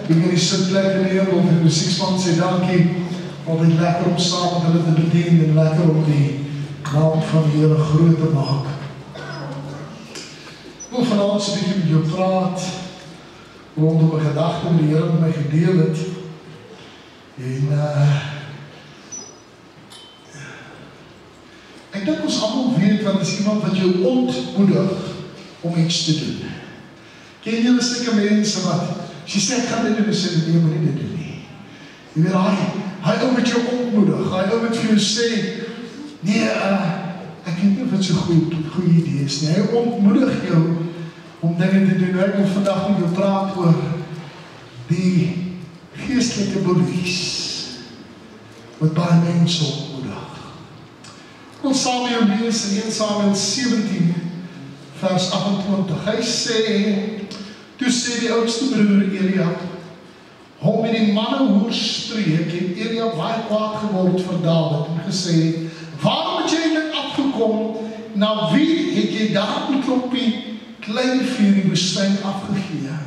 ek in die sitplek neem, of die musiekspan sê dankie, altyd lekker om saam met hulle te bedien, en lekker om die naam van die Here groot te maak. Ek wil vanavond so 'n bietjie met jou praat, rondom 'n gedagte wat die Here met my gedeel het, en ek dink ons almal weet wat is iemand wat jou ontmoedig om iets te doen. Ken julle sulke mense wat, as jy sê ek gaan dit doen, sê nee, moet nie dit doen nie. Jy weet, hy ou met jou ontmoedig, hy ou met vir jou sê, nee, ek weet nie of het so goeie idee is nie. Hy ontmoedig jou om dinge te doen. Ek wil vandag met jou praat oor die geestelike boelies wat baie mense ontmoedig. Ek wil saam met jou lees in 1 Samuel 17 vers 28. Hy sê, toe sê die oudste broer Eliab, hom met die mannehoer spreek, en Eliab baie kwaad geword vir Dawid en gesê, waarom het jy eintlik afgekom, na wie het jy daar die klompie klein vuur die woestyn afgegee?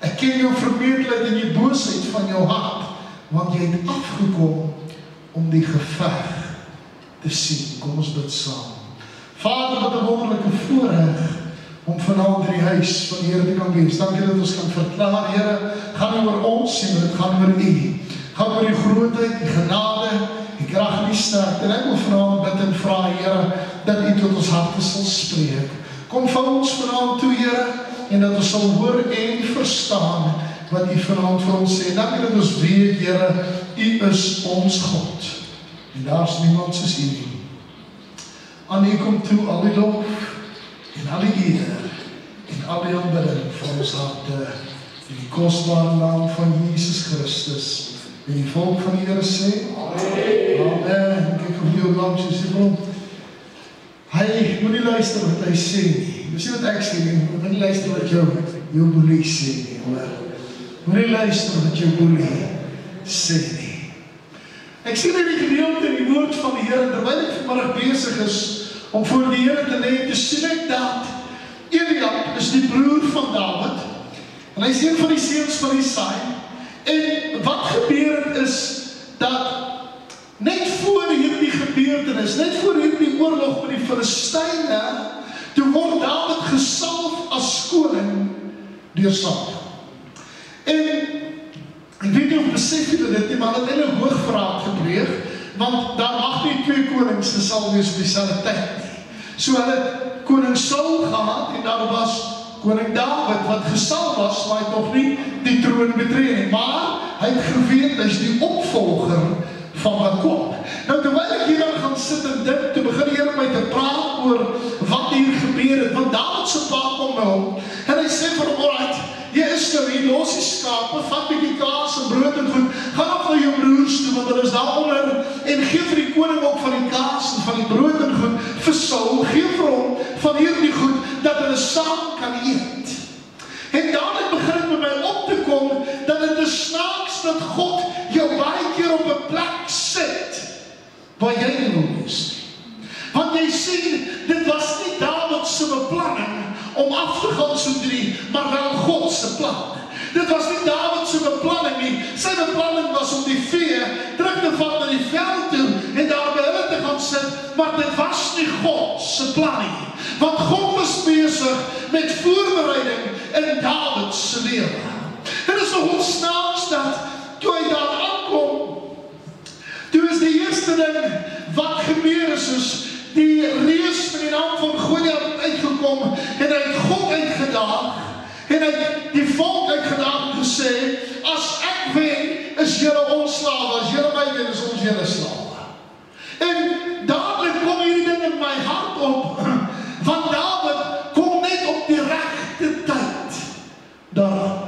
Ek ken jou vermeerderheid en die boosheid van jou hart, want jy het afgekom om die geveg te sien. Kom ons bid saam. Vader, wat 'n wonderlike voorreg om vanavond in die huis van die Here te kan wees. Dankie dat ons kan verklaar, Here, gaan nie oor ons nie, maar dit gaan oor U. Gaan oor die grootheid, die genade, die krag en die sterkte. En ek wil vanavond bid en vra, Here, dat U tot ons harte sal spreek. Kom van ons vanavond toe, Here, en dat ons sal hoor en verstaan wat U vanavond vir ons sê. Dankie dat ons weet, Here, U is ons God. En daar is niemand soos U nie. Aan U kom toe al die lof en al die eer en al die aanbidding van ons harte in die kosbare naam van Jesus Christus. En die volk van die Here sê, Amen. Amen. Kyk op jou langs, jy sê van, hy moet nie luister wat hy sê nie. Dis nie wat ek sê nie, moet nie luister wat jou boelie sê nie, hoor. Moet nie luister wat jou boelie sê nie. Ek sien in die gedeelte in die woord van die Here, terwyl ek vanmiddag besig is om voor die Here te lê, te sien ek dat Eliab is die broer van Dawid, en hy is een van die seuns van Isai, en wat gebeur het is, dat net voor hierdie gebeurtenis, net voor hierdie oorlog met die Filistyne, toe word Dawid gesalf as koning deur Samuel. En ek weet nie of besef julle dit nie, maar het hulle hoogverraad gepleeg, want daar mag nie 2 konings te sal wees op dieselfde tyd nie. So hulle het koning Saul gehad, en daar was koning Dawid, wat gesal was, maar hy het nog nie die troon betree nie. Maar hy het geweet, hy is die opvolger van wat kom. Nou, terwyl ek hier gaan sit en dink, toe begin die Here my te praat oor wat hier gebeur het, want Dawid se pa kom nou, en hy sê vir hom, alright, jy is nou hier, los die skape, vat bietjie kaas en brood en goed, gaan af na jou broers toe, want hulle is daaronder, en geef vir die koning ook van die kaas en van die brood en goed, vir Saul, geef vir hom van hierdie goed, dat hulle saam kan eet. En daarin begin het met my op te kom, dat het is snaaks dat God jou baie keer op 'n plek sit, waar jy nie wil wees nie. Want jy sien, dit was nie Dawid se beplanning om af te gaan so drie, maar wel God se plan. Dit was nie Dawid se beplanning nie. Sy beplanning was om die vee terug te vat na die veld toe en daar by hulle te gaan sit, maar dit was nie God se plan nie. Want God was besig met voorbereiding in Dawid se lewe. En dit is nog snaaks dat toe hy daar aankom, toe is die eerste ding wat gebeur is die reus met die naam van Goliat uitgekom en hy het God uitgedaag en hy het die volk uitgedaag en gesê, as ek wen, is julle ons slawe, as julle my wen, is ons julle slawe. En dadelik kom hierdie ding in my hart op, want Dawid kom net op die regte tyd daaraan.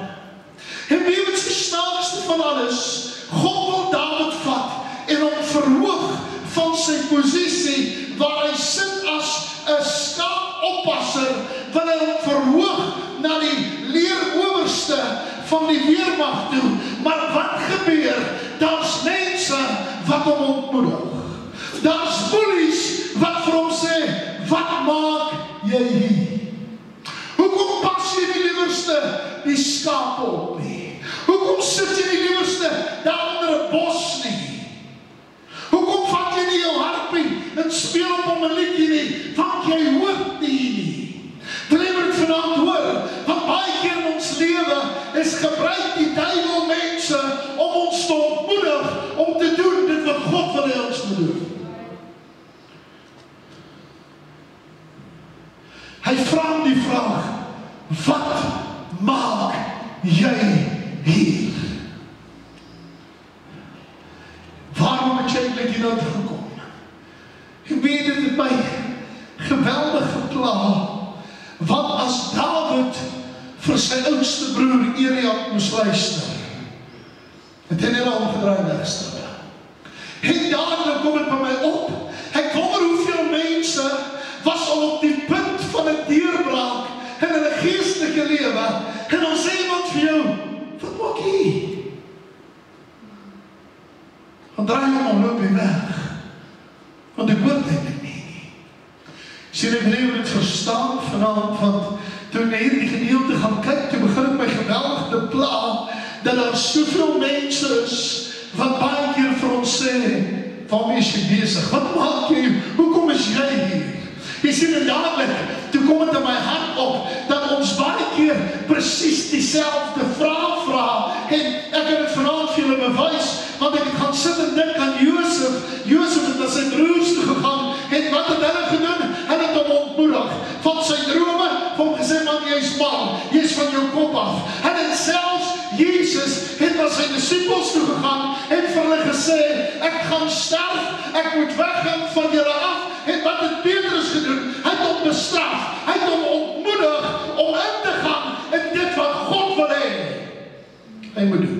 En wie het die snaakste van alles, God wil Dawid vat en hom verhoog van sy posisie waar hy sit as 'n skaapoppasser, wil hy hom verhoog na die leerowerste van die weermag toe. Maar wat gebeur? Daar's mense wat hom ontmoedig. Daar's bullies wat vir hom sê, wat maak jy hier? Hoekom pas jy nie liewerste die skape op nie? Hoekom sit jy nie liewerste daar onder 'n bos nie? Hoekom vat jy nie jou harpie en speel op hom 'n liedjie nie? Want jy hoort nie. Wil jy dit vanaand hoor? Want baie keer in ons lewe is gebruik die duiwel mense om ons te ontmoedig om te doen dit wat God wil hê ons moet doen. Hy vra die vraag, wat maak jy hier? Waarom het jy eintlik hier nou gekom? Ek weet dit het my geweldig gepla, want as Dawid vir sy oudste broer Eliab moes luister, het hy net omgedraai weggestap. En dadelik kom het by my op, ek wonder hoeveel mense was al op die punt van 'n deurbraak in hulle geestelike lewe, en ons sê iemand vir jou, wat maak jy? Dan draai hom om, loop jy weg, want ek hoort eintlik nie. Sien, ek wil dit verstaan vanavond, want toe ek na hierdie gedeelte gaan kyk, toe begin ek my geweldig te pla, dat daar soveel mense is, wat baie keer vir ons sê, waarmee is jy besig? Wat maak jy? Hoekom is jy hier? Jy sien, en dadelik, toe kom het in my hart op, dat ons baie keer presies dieselfde vraag vra, en ek kan het vanavond vir julle bewys, want ek het gaan sit en dink aan Josef. Josef het na sy broers toe gegaan, en wat het hulle gedoen? Hulle het hom ontmoedig, van sy drome, van hom gesê, man, jy is bang, jy is van jou kop af. En het selfs, Jesus het na sy disciples toe gegaan, en vir hulle gesê, ek gaan sterf, ek moet weggaan van julle af. En wat het Petrus gedoen? Hy het hom bestraf, hy het hom ontmoedig om in te gaan in dit wat God wil hê hy moet doen.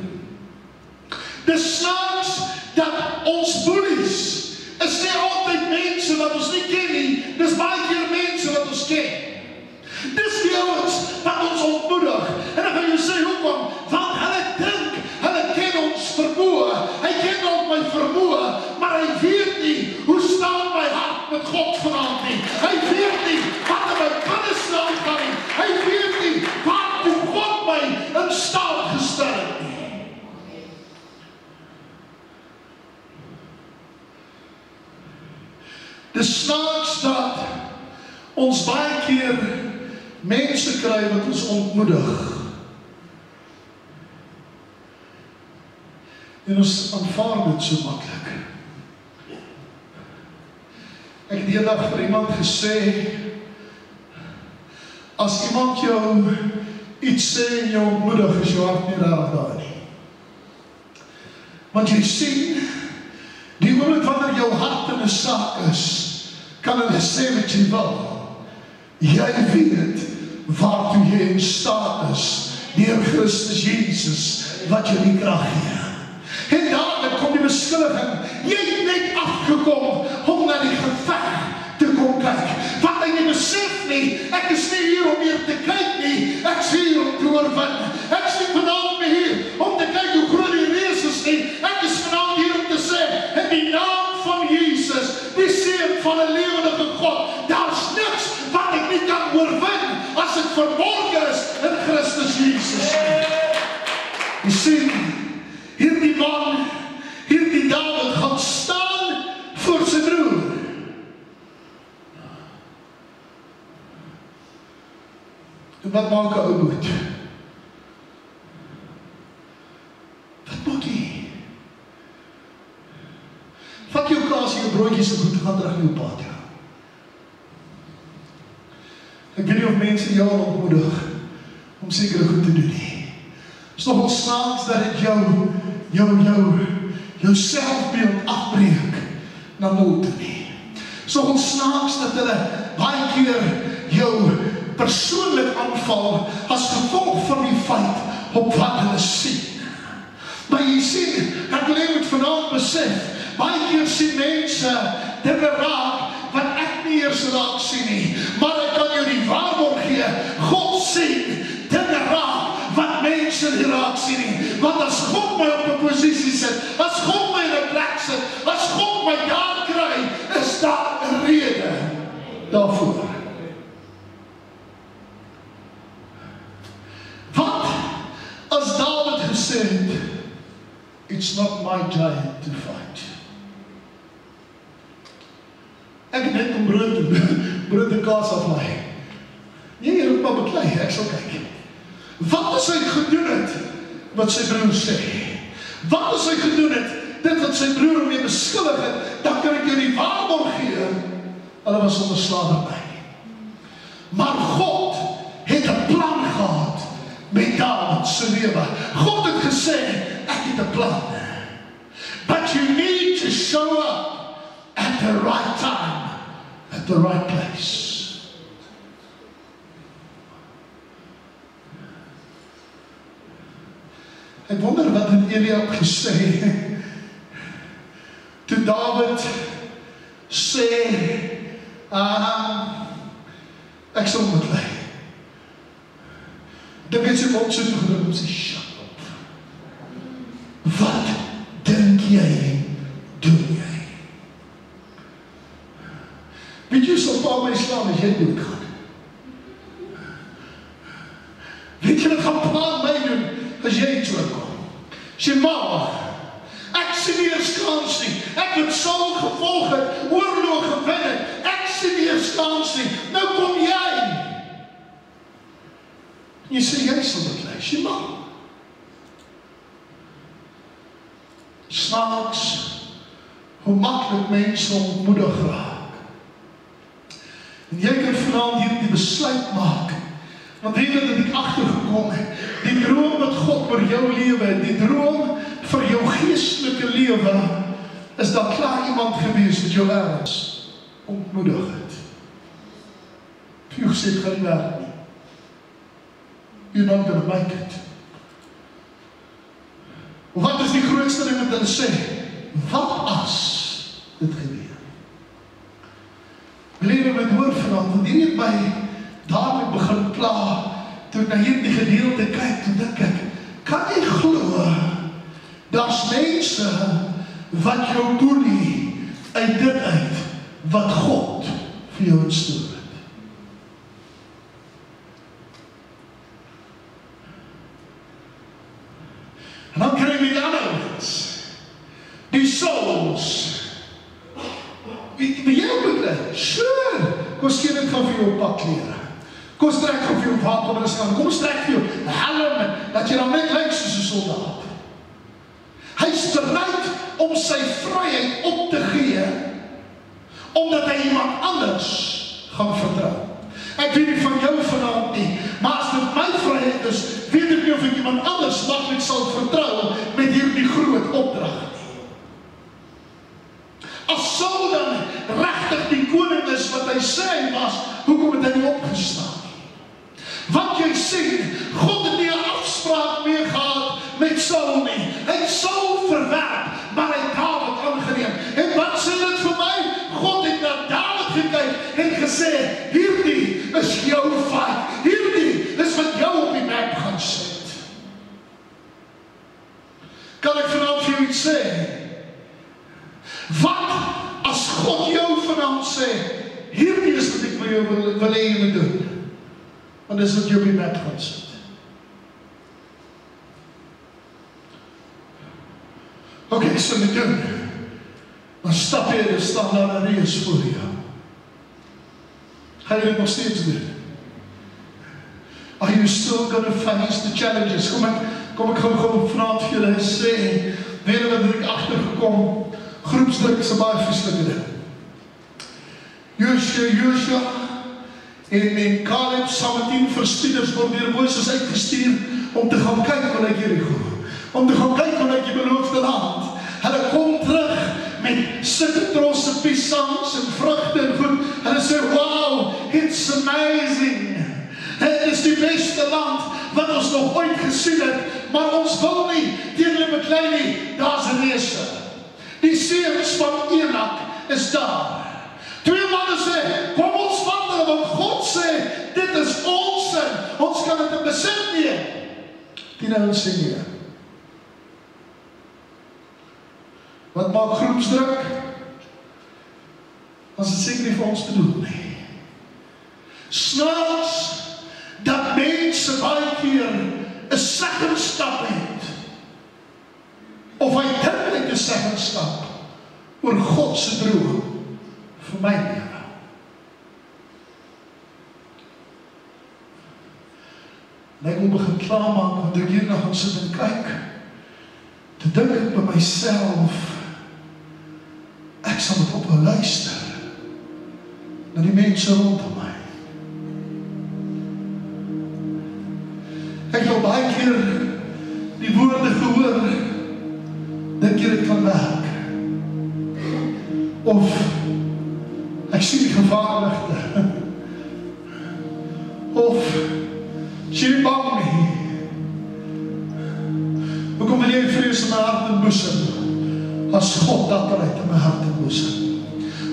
Dis snaaks dat ons boelies is nie altyd mense wat ons nie ken nie, dis baie keer mense wat ons ken. Dis die ouens wat ons ontmoedig. En dan gaan jy sê, hoekom? Want hulle dink, hulle ken ons vermoë, hy ken ook my vermoë, maar hy weet nie, hoe staan my hart met God vanaand nie. Hy weet nie, wat in my binneste aangaan nie. Hy weet nie, waartoe God my in staat gestel het nie. Dis snaaks dat ons baie keer mense kry wat ons ontmoedig. En ons aanvaar dit so maklik. Ek het die dag vir iemand gesê, as iemand jou iets sê en jou ontmoedig, is jou hart nie raar daar nie. Want jy sien, die oomblik wanneer jou hart in 'n saak is, kan hulle sê wat jy wil. Jy weet waartoe jy in staat is, deur Christus Jesus, wat jy die krag gee. En dadelik kom die beskuldiging, jy het net afgekom om na die geveg te kom kyk. Wat hy nie besef nie, ek is nie hier om hier te kyk nie, ek is hier om te oorwin. Ek is nie vanavond meer hier om te kyk hoe groot die reus is nie, ek is vanavond hier om te sê, in die naam van Jesus, die seun van 'n lewendige God, daar's niks wat ek nie kan oorwin, as ek verborgen is in Christus Jesus. Jy sien, hierdie man, hierdie Dawid gaan staan voor sy broer. En wat maak 'n ou boet? Wat maak jy? Vat jou kaas en jou broodjies en goed, gaan terug in jou pad, ja. Ek weet nie of mense jou ontmoedig om sekere goed te doen nie. Het is nogal snaaks dat het jou selfbeeld afbreek na nul toe nie. Het is nogal snaaks dat hulle baie keer jou persoonlik aanval as gevolg van die feit op wat hulle sien. Maar jy sien, ek wil jy moet vanavond besef, baie keer sien mense dinge raak wat ek nie eers raak sien nie. Maar ek kan jou die waarborg gee, God sien dinge raak wat mense nie raak sien nie. Want as God my op 'n posisie sit, as God my in 'n plek sit, as God my daar kry, is daar 'n rede daarvoor. Wat as Dawid gesê it's not my giant to fight. Ek het net om brood en kaas aflaai. Nee, jy moet maar beklei, ek sal kyk. Wat as hy gedoen het, wat sy broer sê? Wat as hy gedoen het, dit wat sy broer mee beskuldig het, dan kan ek jou die waarborg gee, hulle was onder slawerny. Maar God het 'n plan gehad met Dawid se lewe. God het gesê, ek het 'n plan. But you need to show up at the right time, at the right place. Ek wonder wat het Eliab gesê, toe Dawid sê, ek sal beklei. Dink hy sy mond so toegedruk om sy shut up. Wat dink jy, doen jy? Weet jy, sal pa my slaan as jy doodgaan? Weet jy, wat gaan pa my doen as jy terugkom? Sê, ma, ek sien nie eens kans nie. Ek het Saul gevolg het, oorlog gewen het. Ek sien nie eens kans nie. Nou kom jy. Jy sê, jy sal beklei. Sê, ma. Snaaks, hoe maklik mense ontmoedig raak. En jy kan vanaand hier die besluit maak. Want weet dat ek agtergekom het, die droom wat God vir jou lewe, die droom vir jou geestelike lewe, is daar klaar iemand gewees wat jou ergens ontmoedig het. Jy gesê, het gaan nie werk nie. You're not gonna make it. Wat is die grootste ding wat hulle sê? Wat as dit gebeur? Lewe met hoor vanaand, want hier het my dadelik begin pla, toe ek na hierdie gedeelte kyk, toe dink ek, kan jy glo, daar's mense wat jou boelie uit dit uit, wat God vir jou instoor het. En dan kry jy die ander mens, die souls, wie jy moet leid, sure, kom skien ek gaan vir jou pakklere. Kom strek vir jou wapen, kom strek vir jou helm, dat jy dan net lyk soos 'n soldaat. Hy is bereid om sy vryheid op te gee, omdat hy iemand anders gaan vertrou. Ek weet nie van jou vanaand nie, maar as dit my vryheid is, weet ek nie of ek iemand anders maklik sal vertrou met hierdie groot opdrag nie. As Saul dan regtig die koning is wat hy sê hy was, hoekom het hy nie opgestaan? Want jy sien, God het nie 'n afspraak meer gehad met Saul nie. Hy het Saul verwerp, maar hy het Dawid aangeneem. En wat sê dit vir my? God het na Dawid gekyk en gesê, hierdie is jou fight. Hierdie is wat jou op die map gaan sit. Kan ek vanaand vir jou iets sê? Wat as God jou vanaand sê, hierdie is wat ek vir jou wil hê jy moet doen? Want dis wat jy op die mat gaan sit. Oké, so met doen. Dan stap jy en staan daar 'n reus voor jou. Ga jy dit nog steeds doen? Are you still going to face the challenges? Kom ek gou vanaand vir julle sê, weet jy wat ek agtergekom, groepsdruk is 'n baie verskriklike ding. Joshua en Caleb saam met 10 verspieders word deur Moses uitgestuur om te gaan kyk hoe lyk Jerigo. Om te gaan kyk hoe lyk die beloofde land. Hulle kom terug met sittrosse, piesangs en vrugte en goed. Hulle sê, wow, it's amazing. Het is die beste land wat ons nog ooit gesien het, maar ons wil nie teen hulle beklei nie. Daar's 'n reuse. Die seuns van Enak is daar. 2 manne sê, kom ons wandel, want God sê, dit is ons sin, ons kan dit in besit neem. Die ouens sê nee. Wat maak groepsdruk? As dit seker nie vir ons te doen nie. Snaaks, dat mense baie keer 'n second stap het, of hy volledige seggenskap oor God se droom vir my lewe. En ek wil begin klaarmaak, want ek hierna gaan sit en kyk, te dink ek by myself, ek sal met ophou luister na die mense rondom my. Ek het al baie keer die woorde gehoor, dink jy dit kan werk? Of ek sien die gevaarligte. Of sien die bang nie. Hoekom wil jy vrees in my hart en boesem, as God dat uit in my hart en boesem?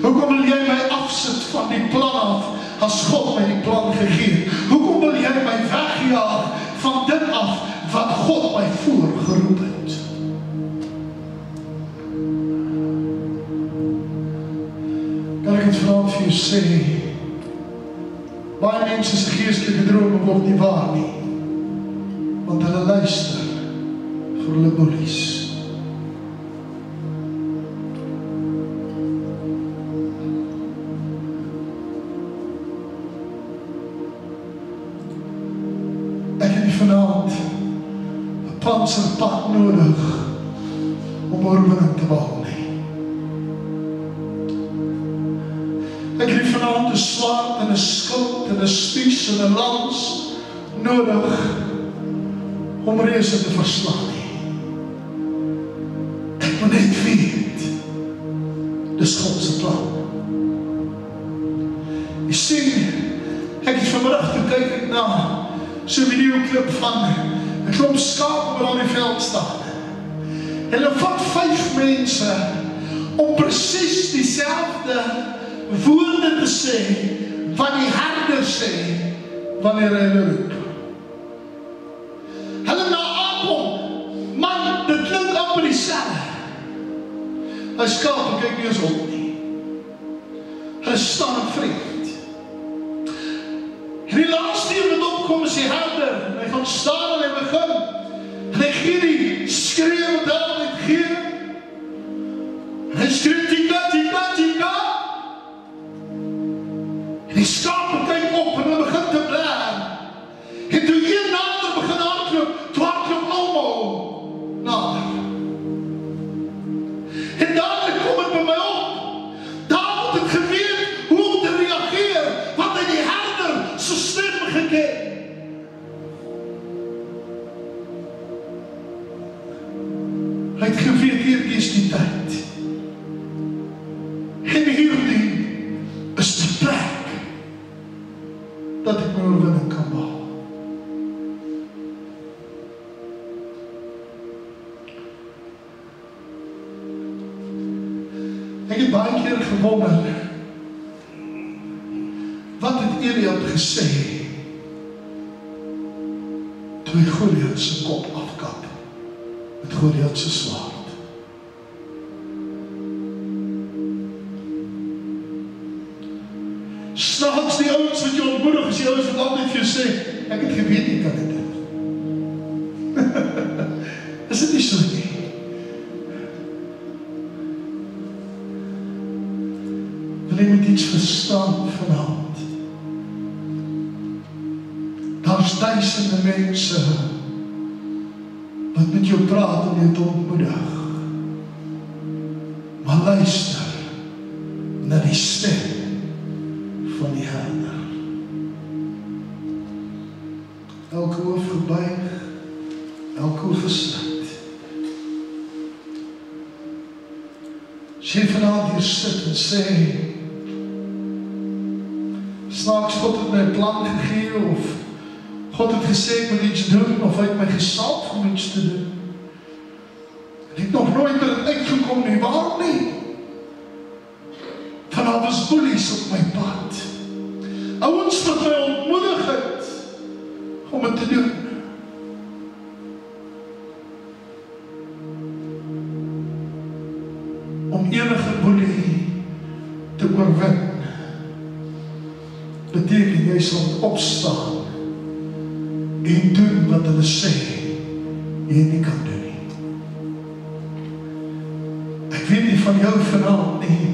Hoekom wil jy my afsit van die plan af, as God my die plan gegee? Hoekom wil jy my wegjaag van dit af, wat God my voorgeroep het? Kan ek het vanavond vir jou sê, baie mense se geestelike drome word nie waar nie, want hulle luister vir hulle boelies. Ek het nie vanavond 'n panserpad nodig om oorwinning te behaal nie. Ek het nie vanavond 'n swaard en 'n skild en 'n spies en 'n lans nodig om reëse te verslaan nie. Ek moet net weet, dis God se plan. Jy sien, ek het vanmiddag gekyk na so 'n videoklip van 'n klomp skape wat aan die veld staan. En hulle vat 5 mense om presies dieselfde woorde te sê wat die herder sê wanneer hy hulle roep. Hulle na aankom, man, dit klink amper dieselfde. Hy skape kyk nie eens op nie. Hulle staan in vreemd. En die laaste een wat opkom is die herder, en hy gaan staan en hy begin, en hy gee die skreeuw wat hy altyd gee, en hy skreeuw, tika, tika, tika, en die skape kyk op, en hulle begin te blaar, en toe een nader begin hardloop, toe hardloop almal nader. En dadelijk kom het by my op, daar word het geweet hoe om te reageer, want hy die herder sy stem geken. Hy het geweet, hierdie is die tyd. En hierdie is die plek dat ek my oorwinning kan behaal. Ek het baie keer gewonder, wat het Eliab gesê toe hy Goliat se kop afkap met Goliat se swaard? Snaaks die ouens wat jy ontmoedig, is die ouens wat altyd vir jou sê, ek het geweet nie kan dit. Is dit nie so nie? Wil jy met iets verstaan vanavond? Daar is duisende mense wat met jou praat om jou te ontmoedig. Maar luister na die stem van die herder. Elke hoof gebuig, elke hoof gesluit. As jy vanavond hier sit en sê, snaaks God het my 'n plan gegee, of God het gesê ek moet iets doen, of hy het my gesalf om iets te doen. En ek het nog nooit by dit uitgekom nie, waarom nie? Vanaf is boelies op my pad. Ouens wat my ontmoedig het om het te doen. Om enige boelie te oorwin, beteken jy sal opstaan en doen wat hulle sê jy nie kan doen nie. Ek weet nie van jou vanaand nie,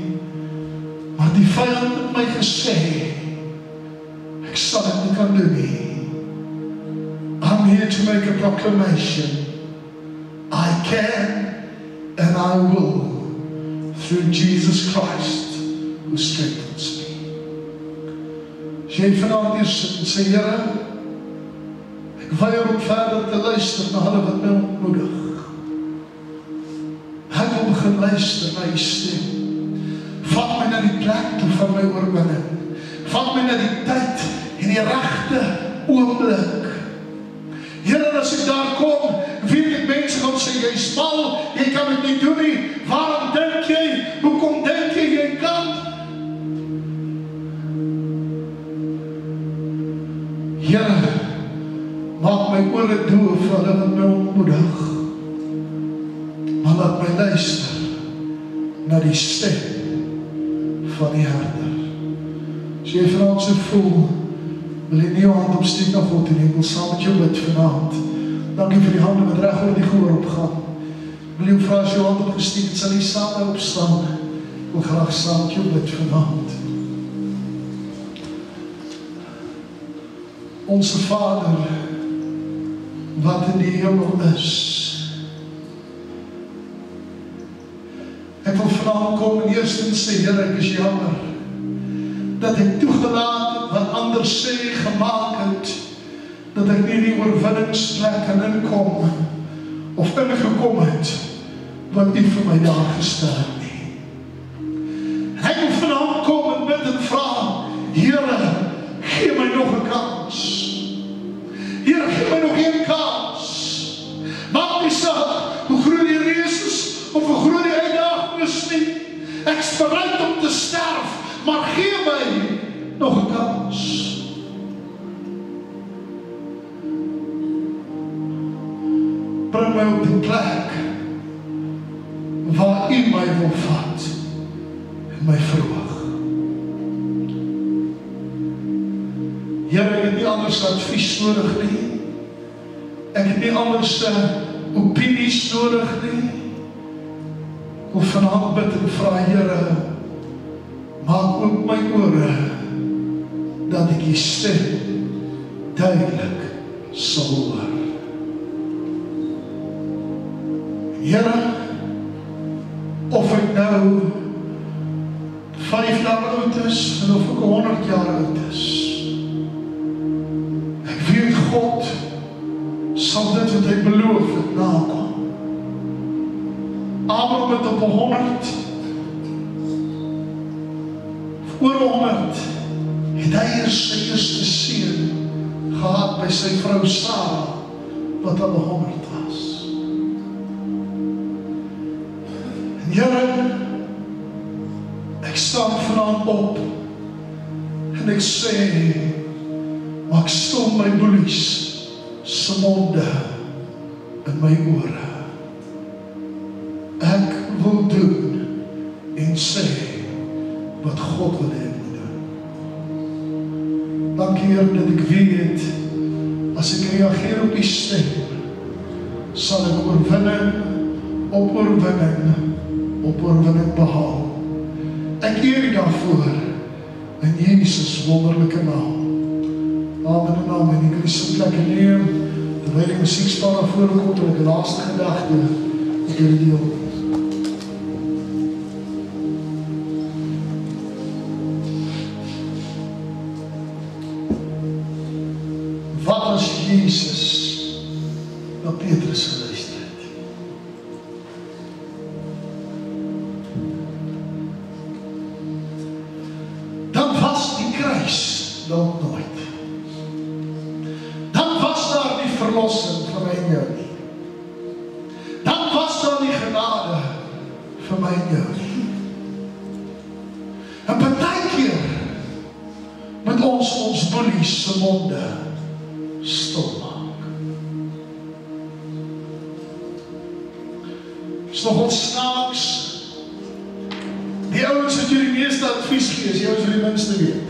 maar die vyand het my gesê, ek sal dit nie kan doen nie. I'm here to make a proclamation. I can and I will through Jesus Christ who strengthens me. As jy vanaand hier sit en sê, Here, ek weier om verder te luister na hulle wat my ontmoedig. Ek wil begin luister na die stem. Vat my na die plek toe van my oorwinning. Vat my na die tyd en die regte oomblik. Here, as ek daar kom, weet ek mense gaan sê, jy is mal, jy kan dit nie doen nie. Waarom dink jy? Hoekom dink jy kan? Here, maak my ore doof vir hulle wat my ontmoedig. Maar laat my luister na die stem van die Herder. As jy vanaand so voel, wil jy nie jou hand opsteek na God en ek wil saam met jou bid vanaand. Dankie vir die hande wat reg oor die gehoor opgaan. Wil jy vra as jou hand opgesteek, sal jy saam met opstaan. Ek wil graag saam met jou bid vanaand. Onse Vader, wat in die hemel is, ek wil vanaand kom en eerstens sê, Here, ek is jammer dat ek toegelaat het wat anders sê gemaak het, dat ek nie die oorwinningsplek kan inkom of ingekom het wat U vir my daar gestel het nie. Ek wil vanaand kom en bid en vra, Here, gee my nog 'n kans. Here, gee my nog 'n kans. Maak nie saak hoe groot die reus is of hoe groot die uitdaging is nie. Ek is bereid om te sterf, maar gee my nog 'n kans. Bring my op die plek waar U my wil vat en my verhoog. Here, ek het nie anders advies nodig nie. Ek het nie anders opinies nodig nie. Ek wil vanaand bid en vra, Here, maak ook my ore dat ek die stem duidelik sal hoor. Here, of ek nou 5 jaar oud is en of ek 100 jaar oud is, ek weet God sal dit wat hy beloof het nakom. Abraham het op 100 oor 100 het hy eers sy eerste seun gehad by sy vrou Sarah, wat al 100 was. En Here, ek staan vanaand op en ek sê, maak stil my boelies se monde in my ore. Ek wil doen en sê wat God wil hê moet doen. Dankie Here dat ek weet, as ek reageer op die stem, sal ek oorwinning op oorwinning op oorwinning behaal. Ek eer U daarvoor in Jesus wonderlike naam. Amen en amen. Ek wil die sitplekke neem, terwyl die musiekspan na vore kom, tot ek die laaste gedagte met julle deel. Wat as Jesus na Petrus geluister het? Dan was die kruis dalk nooit. Dan was daar die verlossing vir my en jou nie. Dan was daar die genade vir my en jou nie. En partykeer moet ons boelies se monde stil maak. Is nogal snaaks. Die ouens wat jy die meeste advies gee, is die ouens wat die minste weet.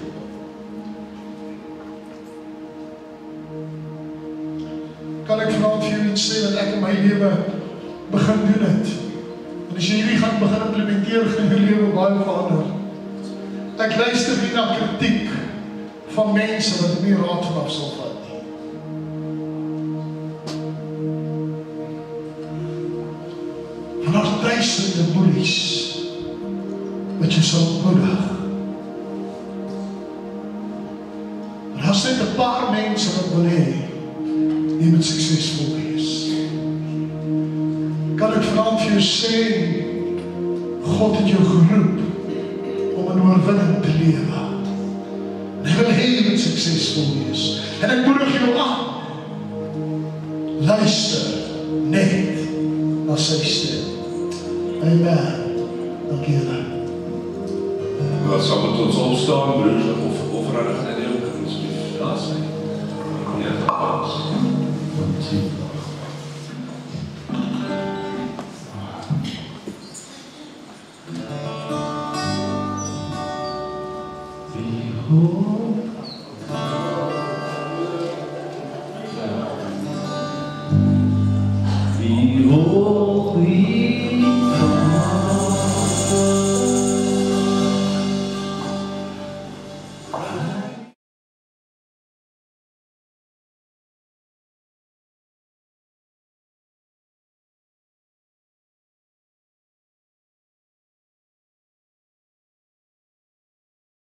Kan ek vanaand vir jou iets sê wat ek in my lewe begin doen het? En as jy hierdie gaan gaan begin implementeer, gaan jou lewe baie verander. Ek luister nie na kritiek van mense wat nie raad vanaf sal vat nie. Van daar duisende boelies wat jy sal moedig. En as net 'n paar mense wat wil hê, jy moet suksesvol wees. Kan ek vanavond vir jou sê, God het jou geroep om 'n oorwinning te lewe. En hy wil hê jy moet suksesvol wees. En ek moedig jou aan. Luister net na sy stem. Amen. Dankie julle. Wat sal met ons opstaan, broers, of offerande gedeelte asseblief daar sy. Ja, Behold